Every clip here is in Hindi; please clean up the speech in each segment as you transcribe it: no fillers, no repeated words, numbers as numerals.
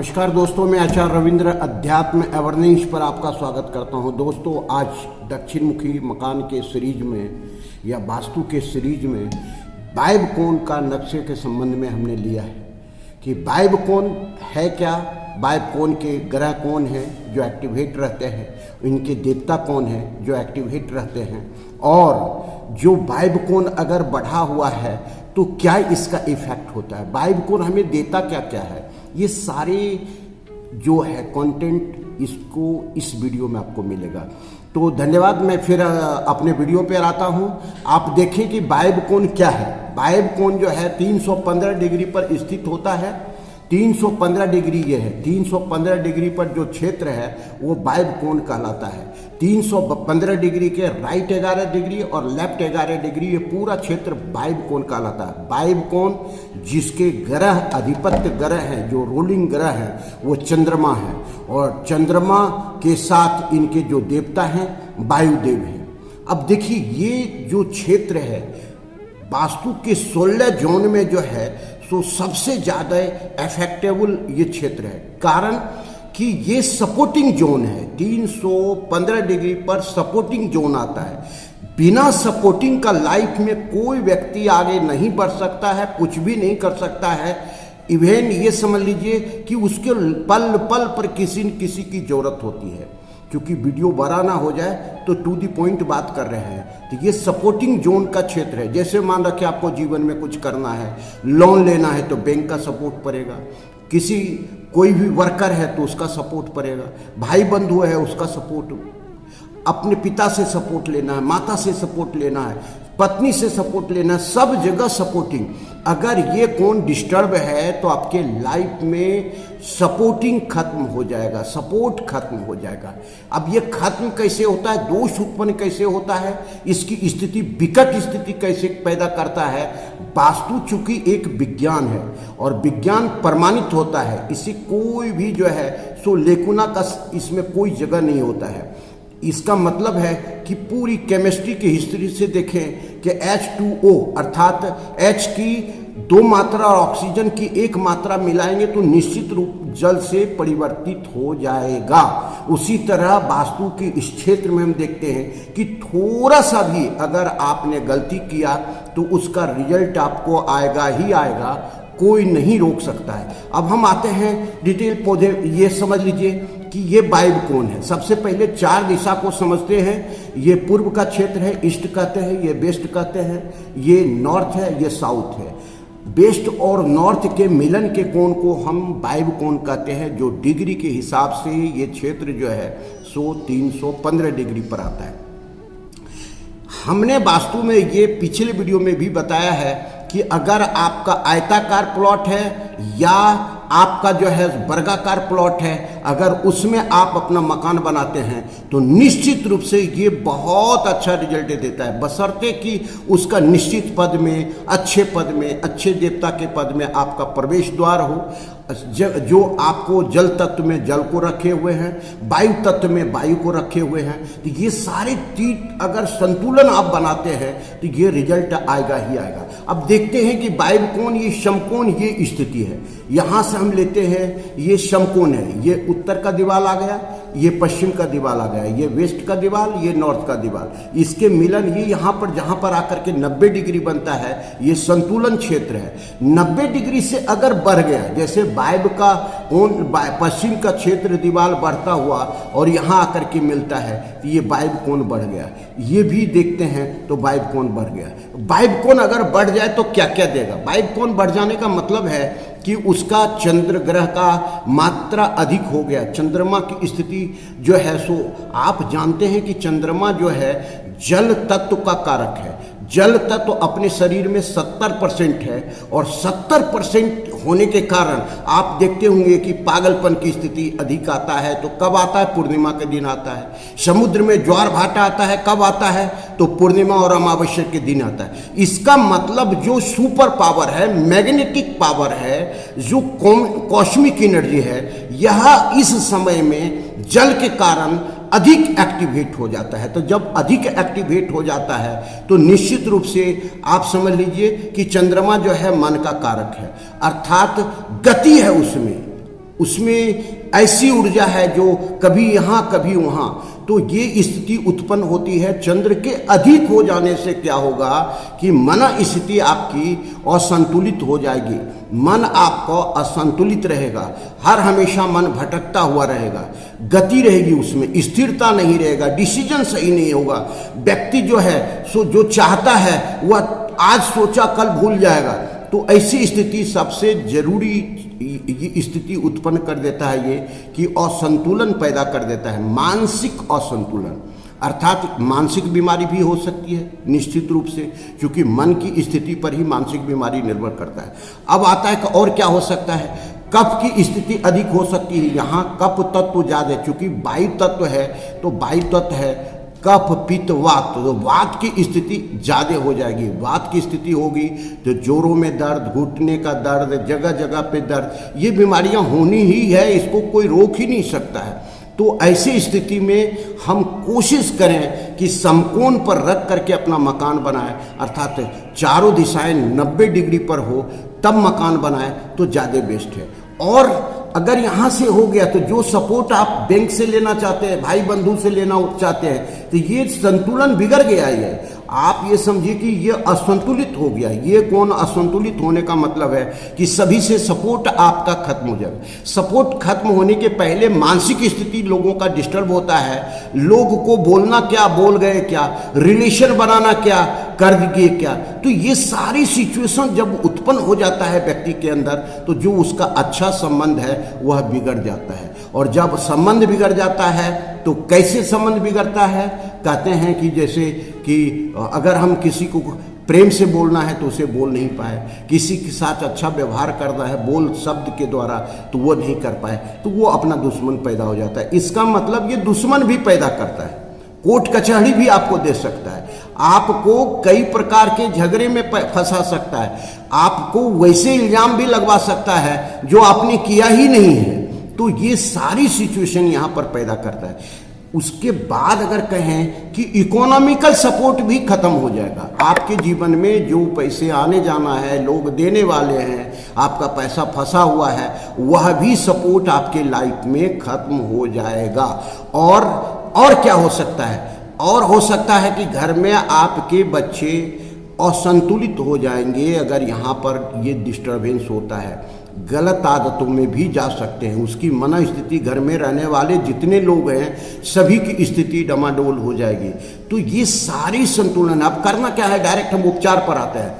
नमस्कार दोस्तों, मैं आचार्य रविंद्र अध्यात्म अवेयरनेस पर आपका स्वागत करता हूं। दोस्तों, आज दक्षिण मुखी मकान के सीरीज में या वास्तु के सीरीज में वायव्य कोण का नक्शे के संबंध में हमने लिया है कि वायव्य कोण है क्या, वायव्य कोण के ग्रह कौन हैं जो एक्टिवेट रहते हैं, इनके देवता कौन हैं जो एक्टिवेट रहते हैं, और जो वायव्य कोण अगर बढ़ा हुआ है तो क्या इसका इफेक्ट होता है, वायव्य कोण हमें देता क्या क्या है। ये सारे जो है कंटेंट इसको इस वीडियो में आपको मिलेगा। तो धन्यवाद। मैं फिर अपने वीडियो पर आता हूँ। आप देखें कि वायव्य कोण क्या है। वायव्य कोण जो है 315 डिग्री पर स्थित होता है। 315 डिग्री ये है, 315 डिग्री पर जो क्षेत्र है वो वायव्य कोण कहलाता है। 315 डिग्री के राइट 11 डिग्री और लेफ्ट 11 डिग्री ये पूरा क्षेत्र वायव्य कोण कहलाता है। वायव्य कोण जिसके ग्रह अधिपत्य ग्रह हैं, जो रूलिंग ग्रह हैं, वो चंद्रमा है, और चंद्रमा के साथ इनके जो देवता हैं वायुदेव हैं। अब देखिए, ये जो क्षेत्र है वास्तु के 16 जोन में जो है तो सबसे ज़्यादा एफेक्टेबल ये क्षेत्र है, कारण कि ये सपोर्टिंग जोन है। 315 डिग्री पर सपोर्टिंग जोन आता है। बिना सपोर्टिंग का लाइफ में कोई व्यक्ति आगे नहीं बढ़ सकता है, कुछ भी नहीं कर सकता है। इवन ये समझ लीजिए कि उसके पल पल पर किसी न किसी की जरूरत होती है। क्योंकि वीडियो बड़ा ना हो जाए तो टू द पॉइंट बात कर रहे हैं। तो ये सपोर्टिंग जोन का क्षेत्र है। जैसे मान रखें आपको जीवन में कुछ करना है, लोन लेना है तो बैंक का सपोर्ट पड़ेगा, किसी कोई भी वर्कर है तो उसका सपोर्ट पड़ेगा, भाई बंधु है उसका सपोर्ट, अपने पिता से सपोर्ट लेना है, माता से सपोर्ट लेना है, पत्नी से सपोर्ट लेना है, सब जगह सपोर्टिंग। अगर ये कोण डिस्टर्ब है तो आपके लाइफ में सपोर्टिंग खत्म हो जाएगा, सपोर्ट खत्म हो जाएगा। अब ये खत्म कैसे होता है, दोष उत्पन्न कैसे होता है, इसकी स्थिति विकट स्थिति कैसे पैदा करता है। वास्तु चूंकि एक विज्ञान है और विज्ञान प्रमाणित होता है, इसे कोई भी जो है सो लेकुना का इसमें कोई जगह नहीं होता है। इसका मतलब है कि पूरी केमिस्ट्री की हिस्ट्री से देखें कि H2O अर्थात H की 2 मात्रा और ऑक्सीजन की 1 मात्रा मिलाएंगे तो निश्चित रूप जल से परिवर्तित हो जाएगा। उसी तरह वास्तु के इस क्षेत्र में हम देखते हैं कि थोड़ा सा भी अगर आपने गलती किया तो उसका रिजल्ट आपको आएगा ही आएगा, कोई नहीं रोक सकता है। अब हम आते हैं डिटेल पौधे। ये समझ लीजिए कि ये वायव्य कोण है। सबसे पहले 4 दिशा को समझते हैं। ये पूर्व का क्षेत्र है, ईस्ट कहते हैं, ये वेस्ट कहते हैं, ये नॉर्थ है, ये साउथ है। वेस्ट और नॉर्थ के मिलन के कोण को हम वायव्य कोण कहते हैं, जो डिग्री के हिसाब से ये क्षेत्र जो है सो 315 डिग्री पर आता है। हमने वास्तु में ये पिछले वीडियो में भी बताया है कि अगर आपका आयताकार प्लॉट है या आपका जो है वर्गाकार प्लॉट है, अगर उसमें आप अपना मकान बनाते हैं तो निश्चित रूप से ये बहुत अच्छा रिजल्ट देता है, बशर्ते कि उसका निश्चित पद में, अच्छे पद में, अच्छे देवता के पद में आपका प्रवेश द्वार हो, जो आपको जल तत्व में जल को रखे हुए हैं, वायु तत्व में वायु को रखे हुए हैं। तो ये सारे चीज अगर संतुलन आप बनाते हैं तो ये रिजल्ट आएगा ही आएगा। अब देखते हैं कि वायव्य कोण, ये समकोण, ये स्थिति है। यहाँ से हम लेते हैं, ये समकोण है, ये उत्तर का दीवाल आ गया, ये पश्चिम का दीवाल आ गया, ये वेस्ट का दीवाल, ये नॉर्थ का दीवाल। इसके मिलन ये यहाँ पर जहाँ पर आकर के 90 डिग्री बनता है, ये संतुलन क्षेत्र है। 90 डिग्री से अगर बढ़ गया, जैसे वायव्य का कोण, पश्चिम का क्षेत्र दीवाल बढ़ता हुआ और यहाँ आकर के मिलता है तो ये वायव्य कोण बढ़ गया। ये भी देखते हैं तो वायव्य कोण बढ़ गया। वायव्य कोण अगर बढ़ जाए तो क्या क्या देगा। वायव्य कोण बढ़ जाने का मतलब है कि उसका चंद्र ग्रह का मात्रा अधिक हो गया। चंद्रमा की स्थिति जो है सो आप जानते हैं कि चंद्रमा जो है जल तत्व का कारक है। जल तत्व अपने शरीर में 70% है और 70% होने के कारण आप देखते होंगे कि पागलपन की स्थिति अधिक आता है। तो कब आता है? पूर्णिमा के दिन आता है। समुद्र में ज्वार भाटा आता है, कब आता है? तो पूर्णिमा और अमावस्या के दिन आता है। इसका मतलब जो सुपर पावर है, मैग्नेटिक पावर है, जो कॉस्मिक एनर्जी है, यह इस समय में जल के कारण अधिक एक्टिवेट हो जाता है। तो जब अधिक एक्टिवेट हो जाता है तो निश्चित रूप से आप समझ लीजिए कि चंद्रमा जो है मन का कारक है, अर्थात गति है उसमें, उसमें ऐसी ऊर्जा है जो कभी यहाँ कभी वहाँ, तो ये स्थिति उत्पन्न होती है। चंद्र के अधिक हो जाने से क्या होगा कि मन स्थिति आपकी असंतुलित हो जाएगी, मन आपको असंतुलित रहेगा, हर हमेशा मन भटकता हुआ रहेगा, गति रहेगी, उसमें स्थिरता नहीं रहेगा, डिसीजन सही नहीं होगा। व्यक्ति जो है सो जो चाहता है वह आज सोचा कल भूल जाएगा। तो ऐसी स्थिति सबसे जरूरी स्थिति उत्पन्न कर देता है ये कि असंतुलन पैदा कर देता है, मानसिक असंतुलन, अर्थात मानसिक बीमारी भी हो सकती है निश्चित रूप से, क्योंकि मन की स्थिति पर ही मानसिक बीमारी निर्भर करता है। अब आता है कि और क्या हो सकता है, कफ की स्थिति अधिक हो सकती है। यहाँ कफ तत्व ज्यादा है, चूंकि वायु तत्व है तो वायु तत्व है कफ पित्त वात, तो वात की स्थिति ज़्यादा हो जाएगी। वात की स्थिति होगी तो जोड़ों में दर्द, घुटने का दर्द, जगह जगह पे दर्द, ये बीमारियां होनी ही है, इसको कोई रोक ही नहीं सकता है। तो ऐसी स्थिति में हम कोशिश करें कि समकोण पर रख करके अपना मकान बनाएं, अर्थात चारों दिशाएं 90 डिग्री पर हो तब मकान बनाएं तो ज़्यादा बेस्ट है। और अगर यहाँ से हो गया तो जो सपोर्ट आप बैंक से लेना चाहते हैं, भाई बंधु से लेना चाहते हैं, तो ये संतुलन बिगड़ गया है। आप ये समझिए कि ये असंतुलित हो गया। ये कौन असंतुलित होने का मतलब है कि सभी से सपोर्ट आपका खत्म हो जाएगा। सपोर्ट खत्म होने के पहले मानसिक स्थिति लोगों का डिस्टर्ब होता है, लोग को बोलना क्या बोल गए क्या, रिलेशन बनाना क्या कर दिए क्या, तो ये सारी सिचुएशन जब उत्पन्न हो जाता है व्यक्ति के अंदर तो जो उसका अच्छा संबंध है वह बिगड़ जाता है। और जब संबंध बिगड़ जाता है तो कैसे संबंध बिगड़ता है, कहते हैं कि जैसे कि अगर हम किसी को प्रेम से बोलना है तो उसे बोल नहीं पाए, किसी के साथ अच्छा व्यवहार करना है बोल शब्द के द्वारा तो वो नहीं कर पाए, तो वो अपना दुश्मन पैदा हो जाता है। इसका मतलब ये दुश्मन भी पैदा करता है, कोर्ट कचहरी भी आपको दे सकता है, आपको कई प्रकार के झगड़े में फंसा सकता है, आपको वैसे इल्जाम भी लगवा सकता है जो आपने किया ही नहीं है। तो ये सारी सिचुएशन यहाँ पर पैदा करता है। उसके बाद अगर कहें कि इकोनॉमिकल सपोर्ट भी खत्म हो जाएगा, आपके जीवन में जो पैसे आने जाना है, लोग देने वाले हैं, आपका पैसा फंसा हुआ है, वह भी सपोर्ट आपके लाइफ में खत्म हो जाएगा। और क्या हो सकता है, और हो सकता है कि घर में आपके बच्चे असंतुलित हो जाएंगे अगर यहाँ पर ये डिस्टरबेंस होता है, गलत आदतों में भी जा सकते हैं। उसकी मन स्थिति, घर में रहने वाले जितने लोग हैं सभी की स्थिति डमाडोल हो जाएगी। तो ये सारी संतुलन, अब करना क्या है, डायरेक्ट हम उपचार पर आते हैं।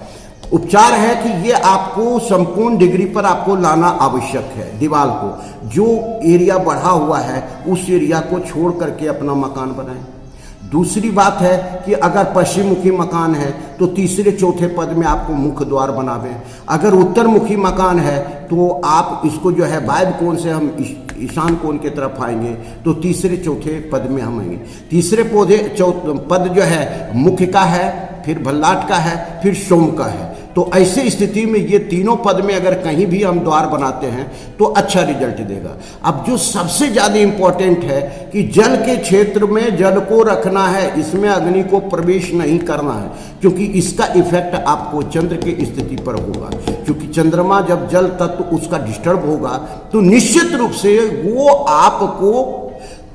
उपचार है कि ये आपको संपूर्ण डिग्री पर आपको लाना आवश्यक है। दीवार को जो एरिया बढ़ा हुआ है उस एरिया को छोड़ करके अपना मकान बनाएं। दूसरी बात है कि अगर पश्चिम मुखी मकान है तो तीसरे चौथे पद में आपको मुख्य द्वार बनावें। अगर उत्तर मुखी मकान है तो आप इसको जो है वायव्य कोण से हम ईशान कोण की तरफ आएंगे तो तीसरे चौथे पद में हम आएंगे। तीसरे पद जो है मुख्य का है, फिर भल्लाट का है, फिर सोम का है। तो ऐसे स्थिति में ये तीनों पद में अगर कहीं भी हम द्वार बनाते हैं तो अच्छा रिजल्ट देगा। अब जो सबसे ज़्यादा इम्पोर्टेंट है कि जल के क्षेत्र में जल को रखना है, इसमें अग्नि को प्रवेश नहीं करना है, क्योंकि इसका इफेक्ट आपको चंद्र की स्थिति पर होगा। क्योंकि चंद्रमा जब जल तत्व उसका डिस्टर्ब होगा तो निश्चित रूप से वो आपको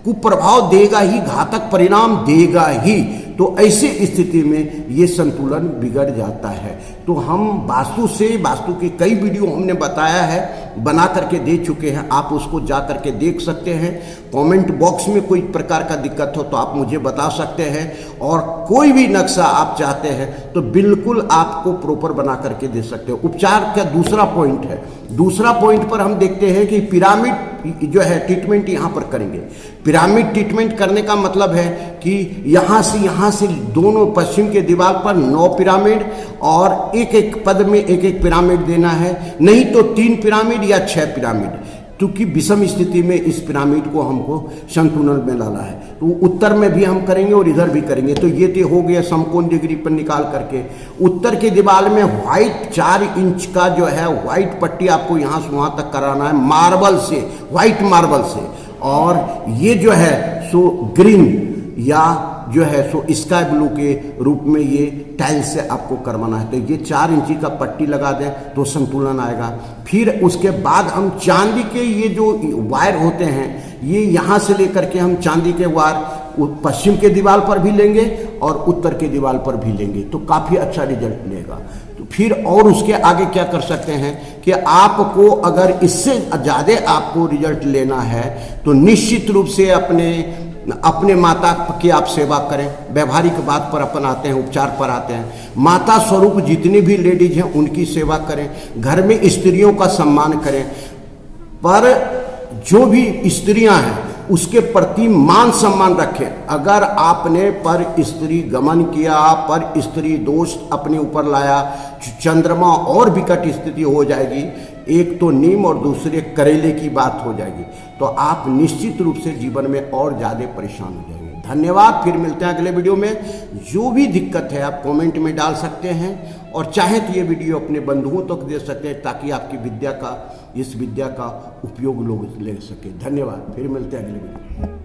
कुप्रभाव देगा ही, घातक परिणाम देगा ही। तो ऐसे स्थिति में ये संतुलन बिगड़ जाता है। तो हम वास्तु के कई वीडियो हमने बताया है, बना करके दे चुके हैं, आप उसको जा करके देख सकते हैं। कमेंट बॉक्स में कोई प्रकार का दिक्कत हो तो आप मुझे बता सकते हैं, और कोई भी नक्शा आप चाहते हैं तो बिल्कुल आपको प्रॉपर बना करके दे सकते हो। उपचार का दूसरा पॉइंट है, दूसरा पॉइंट पर हम देखते हैं कि पिरामिड जो है ट्रीटमेंट यहाँ पर करेंगे। पिरामिड ट्रीटमेंट करने का मतलब है कि यहाँ से दोनों पश्चिम के दीवार पर 9 पिरामिड और एक एक पद में एक एक पिरामिड देना है, नहीं तो 3 पिरामिड या 6 पिरामिड, क्योंकि विषम स्थिति में इस पिरामिड को हमको संतुलन में लाना है। तो उत्तर में भी हम करेंगे और इधर भी करेंगे। तो ये तो हो गया समकोण डिग्री पर निकाल करके। उत्तर के दीवार में व्हाइट 4 इंच का जो है व्हाइट पट्टी आपको यहाँ से वहाँ तक कराना है, मार्बल से, व्हाइट मार्बल से। और ये जो है सो ग्रीन या जो है सो स्काई ब्लू के रूप में ये टाइल्स से आपको करवाना है। तो ये 4 इंची का पट्टी लगा दें तो संतुलन आएगा। फिर उसके बाद हम चांदी के ये जो वायर होते हैं, ये यहाँ से लेकर के हम चांदी के वायर पश्चिम के दीवार पर भी लेंगे और उत्तर के दीवार पर भी लेंगे, तो काफ़ी अच्छा रिजल्ट मिलेगा। तो फिर और उसके आगे क्या कर सकते हैं कि आपको अगर इससे ज़्यादा आपको रिजल्ट लेना है तो निश्चित रूप से अपने माता की आप सेवा करें। व्यवहारिक बात पर अपन आते हैं, उपचार पर आते हैं। माता स्वरूप जितनी भी लेडीज हैं उनकी सेवा करें, घर में स्त्रियों का सम्मान करें, पर जो भी स्त्रियां हैं उसके प्रति मान सम्मान रखें। अगर आपने पर स्त्री गमन किया, पर स्त्री दोष अपने ऊपर लाया, चंद्रमा और विकट स्थिति हो जाएगी। एक तो नीम और दूसरे करेले की बात हो जाएगी, तो आप निश्चित रूप से जीवन में और ज़्यादा परेशान हो जाएंगे। धन्यवाद। फिर मिलते हैं अगले वीडियो में। जो भी दिक्कत है आप कमेंट में डाल सकते हैं और चाहे तो ये वीडियो अपने बंधुओं तक दे सकते हैं ताकि आपकी इस विद्या का उपयोग लोग ले सके। धन्यवाद। फिर मिलते हैं अगले वीडियो में।